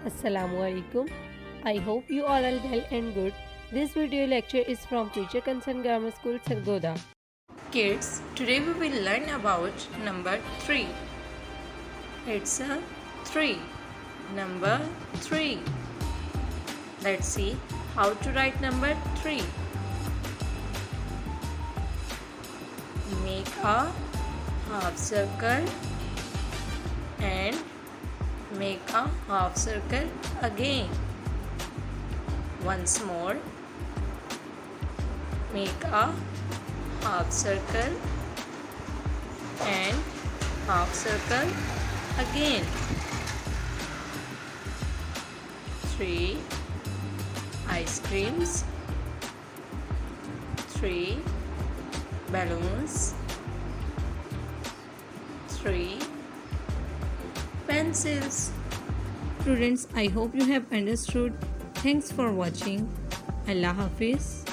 Assalamu alaikum. I hope you all are well and good. This video lecture is from Future Concern Grammar School, Sargoda. Kids, today we will learn about number 3. It's a 3. Number 3. Let's see how to write number 3. Make a half circle and make a half circle again. Once more, make a half circle and half circle again. 3 ice creams, 3 balloons, 3 pencils. Students, I hope you have understood. Thanks for watching. Allah Hafiz.